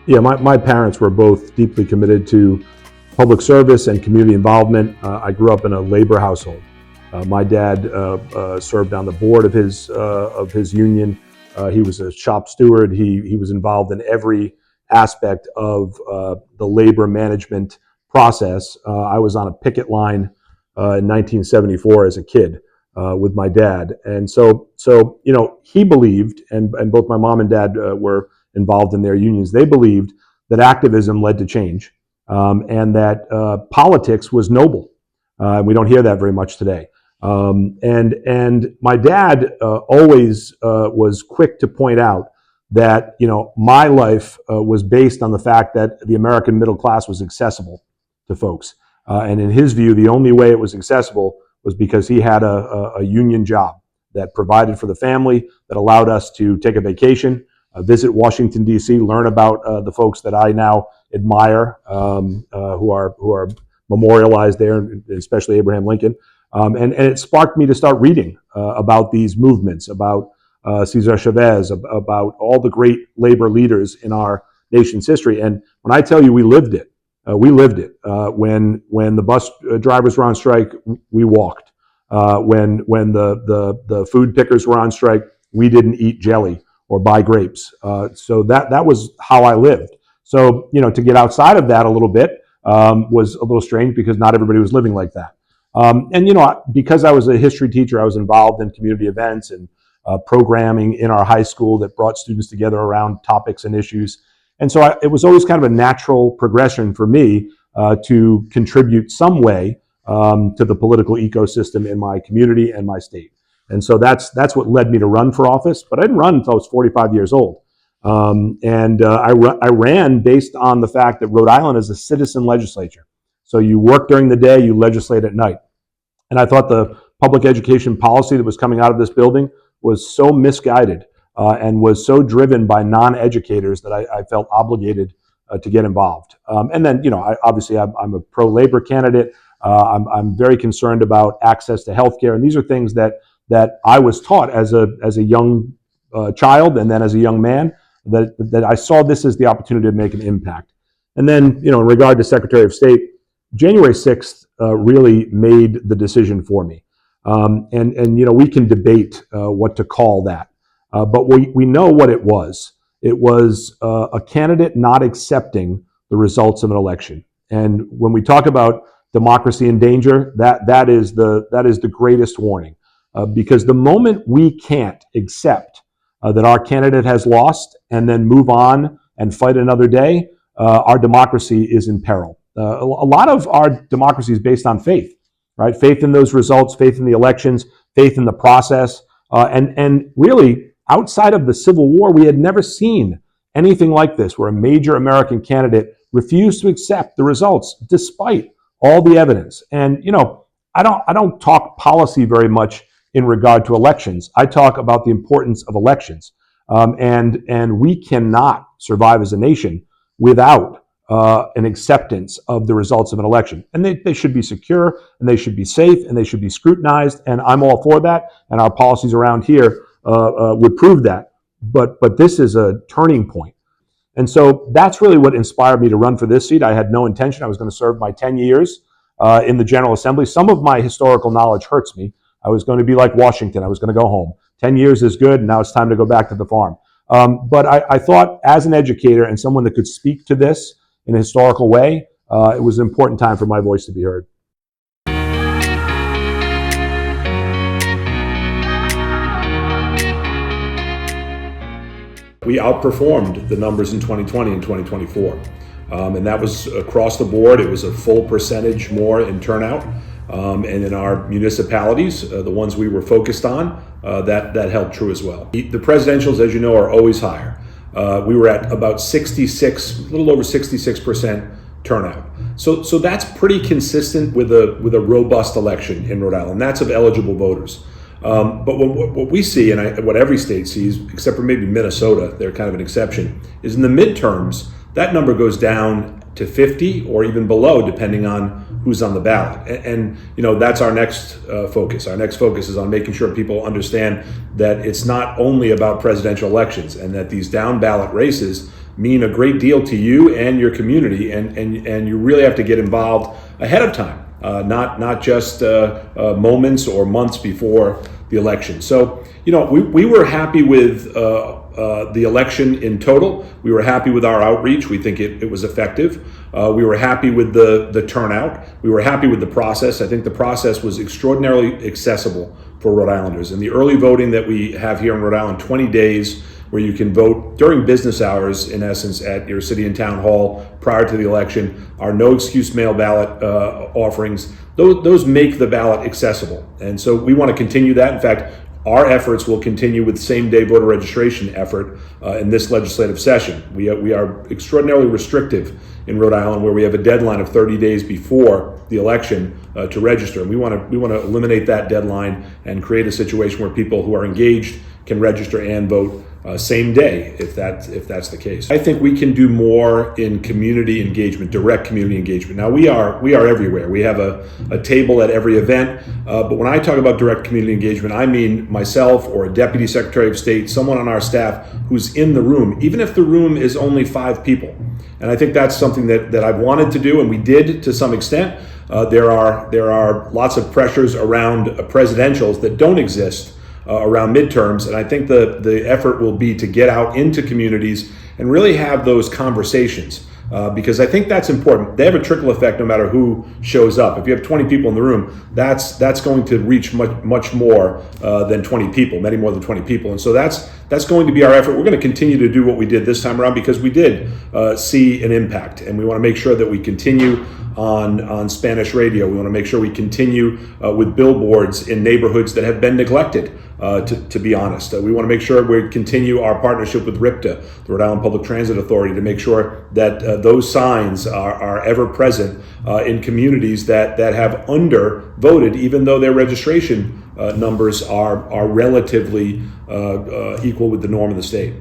Yeah, my parents were both deeply committed to public service and community involvement. I grew up in a labor household. My dad served on the board of his union. He was a shop steward. He was involved in every aspect of the labor management process. I was on a picket line in 1974 as a kid with my dad, and so he believed, and both my mom and dad were involved in their unions. They believed that activism led to change, and that politics was noble. We don't hear that very much today. And my dad always was quick to point out that my life was based on the fact that the American middle class was accessible to folks, and in his view, the only way it was accessible was because he had a union job that provided for the family, that allowed us to take a vacation, visit Washington, D.C., learn about the folks that I now admire, who are memorialized there, especially Abraham Lincoln. And it sparked me to start reading about these movements, about Cesar Chavez, about all the great labor leaders in our nation's history. And when I tell you we lived it, when the bus drivers were on strike, we walked. When the food pickers were on strike, we didn't eat jelly or buy grapes. So that was how I lived. So to get outside of that a little bit was a little strange, because not everybody was living like that. And because I was a history teacher, I was involved in community events and programming in our high school that brought students together around topics and issues. And so it was always kind of a natural progression for me to contribute some way to the political ecosystem in my community and my state. And so that's what led me to run for office. But I didn't run until I was 45 years old. I ran based on the fact that Rhode Island is a citizen legislature. So you work during the day, you legislate at night. And I thought the public education policy that was coming out of this building was so misguided and was so driven by non-educators that I felt obligated to get involved. And then, obviously I'm a pro-labor candidate. I'm very concerned about access to healthcare. And these are things that I was taught as a young child, and then as a young man, that I saw this as the opportunity to make an impact. And then, in regard to Secretary of State, January 6th really made the decision for me. And we can debate what to call that. But we know what it was. It was a candidate not accepting the results of an election. And when we talk about democracy in danger, that is the greatest warning. Because the moment we can't accept that our candidate has lost and then move on and fight another day, our democracy is in peril. A lot of our democracy is based on faith, right? Faith in those results, faith in the elections, faith in the process. And really, outside of the Civil War, we had never seen anything like this, where a major American candidate refused to accept the results despite all the evidence. And, I don't talk policy very much in regard to elections. I talk about the importance of elections. And we cannot survive as a nation without an acceptance of the results of an election. And they should be secure, and they should be safe, and they should be scrutinized. And I'm all for that. And our policies around here would prove that. But this is a turning point. And so that's really what inspired me to run for this seat. I had no intention. I was going to serve my 10 years in the General Assembly. Some of my historical knowledge hurts me. I was going to be like Washington. I was going to go home. 10 years is good, and now it's time to go back to the farm. But I thought, as an educator and someone that could speak to this in a historical way, it was an important time for my voice to be heard. We outperformed the numbers in 2020 and 2024. And that was across the board. It was a full percentage more in turnout. And in our municipalities, the ones we were focused on, that held true as well. The presidentials, as you know, are always higher. We were at about 66, a little over 66% turnout. So that's pretty consistent with a robust election in Rhode Island. That's of eligible voters. But what we see, and what every state sees, except for maybe Minnesota, they're kind of an exception, is in the midterms, that number goes down to 50 or even below, depending on who's on the ballot. And that's our next focus. Our next focus is on making sure people understand that it's not only about presidential elections, and that these down ballot races mean a great deal to you and your community, and you really have to get involved ahead of time, not just moments or months before the election. So, we were happy with the election in total. We were happy with our outreach. We think it was effective. We were happy with the turnout. We were happy with the process. I think the process was extraordinarily accessible for Rhode Islanders. And the early voting that we have here in Rhode Island, 20 days where you can vote during business hours, in essence, at your city and town hall prior to the election, our no excuse mail ballot offerings, those make the ballot accessible. And so we want to continue that. In fact, our efforts will continue with same-day voter registration effort in this legislative session. We are extraordinarily restrictive in Rhode Island, where we have a deadline of 30 days before the election to register. And we want to eliminate that deadline and create a situation where people who are engaged can register and vote same day, if that's the case. I think we can do more in community engagement, direct community engagement. Now we are everywhere. We have a table at every event, but when I talk about direct community engagement, I mean myself or a deputy secretary of state, someone on our staff who's in the room, even if the room is only 5 people. And I think that's something that I've wanted to do, and we did to some extent. There are lots of pressures around presidentials that don't exist around midterms, and I think the effort will be to get out into communities and really have those conversations, because I think that's important. They have a trickle effect no matter who shows up. If you have 20 people in the room, that's going to reach much more than 20 people, many more than 20 people, and so that's going to be our effort. We're going to continue to do what we did this time around because we did see an impact, and we want to make sure that we continue on Spanish radio. We want to make sure we continue with billboards in neighborhoods that have been neglected, to be honest. We want to make sure we continue our partnership with RIPTA, the Rhode Island Public Transit Authority, to make sure that those signs are ever present in communities that have undervoted, even though their registration numbers are relatively equal with the norm of the state.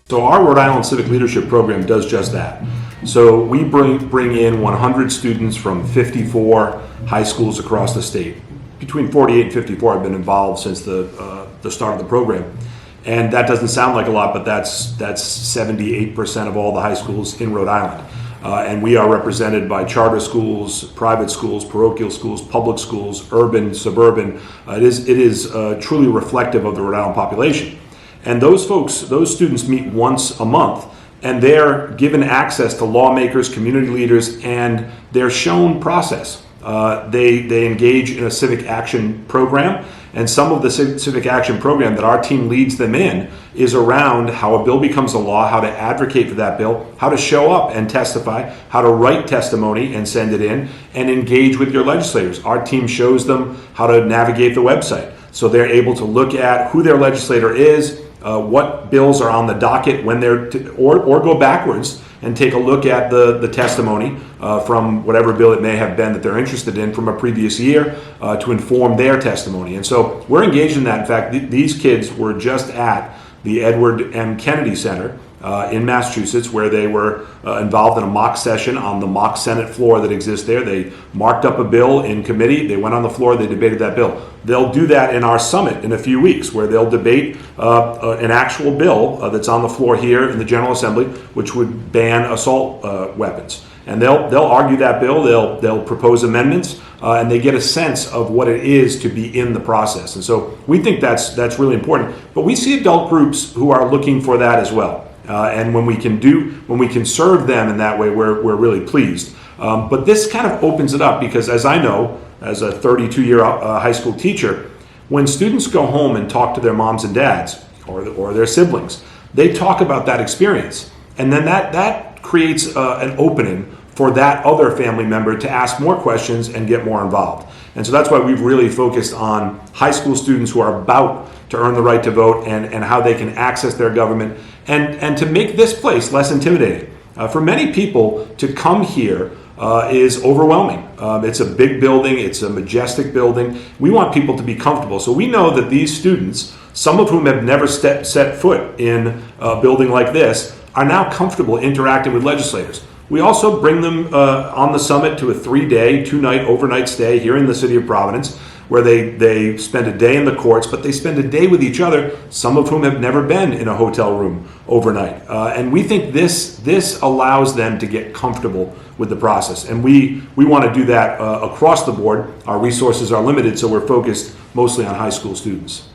So our Rhode Island Civic Leadership Program does just that. So we bring in 100 students from 54 high schools across the state. Between 48 and 54 have been involved since the start of the program. And that doesn't sound like a lot, but that's 78% of all the high schools in Rhode Island. And we are represented by charter schools, private schools, parochial schools, public schools, urban, suburban. It is truly reflective of the Rhode Island population. And those students meet once a month, and they're given access to lawmakers, community leaders, and they're shown process. They engage in a civic action program, and some of the civic action program that our team leads them in is around how a bill becomes a law, how to advocate for that bill, how to show up and testify, how to write testimony and send it in, and engage with your legislators. Our team shows them how to navigate the website, so they're able to look at who their legislator is, what bills are on the docket when or go backwards and take a look at the testimony from whatever bill it may have been that they're interested in from a previous year to inform their testimony. And so we're engaged in that. In fact, these kids were just at the Edward M. Kennedy Center in Massachusetts, where they were involved in a mock session on the mock Senate floor that exists there. They marked up a bill in committee, they went on the floor, they debated that bill. They'll do that in our summit in a few weeks, where they'll debate an actual bill that's on the floor here in the General Assembly, which would ban assault weapons. And they'll argue that bill, they'll propose amendments, and they get a sense of what it is to be in the process. And so we think that's really important. But we see adult groups who are looking for that as well. And when we can serve them in that way, we're really pleased. But this kind of opens it up, because as I know, as a 32-year high school teacher, when students go home and talk to their moms and dads or their siblings, they talk about that experience. And then that creates an opening for that other family member to ask more questions and get more involved. And so that's why we've really focused on high school students who are about to earn the right to vote and how they can access their government and to make this place less intimidating. For many people, to come here is overwhelming. It's a big building, it's a majestic building. We want people to be comfortable. So we know that these students, some of whom have never set foot in a building like this, are now comfortable interacting with legislators. We also bring them on the summit to a 3-day, 2-night overnight stay here in the city of Providence, where they spend a day in the courts, but they spend a day with each other, some of whom have never been in a hotel room overnight. And we think this allows them to get comfortable with the process. And we want to do that across the board. Our resources are limited, so we're focused mostly on high school students.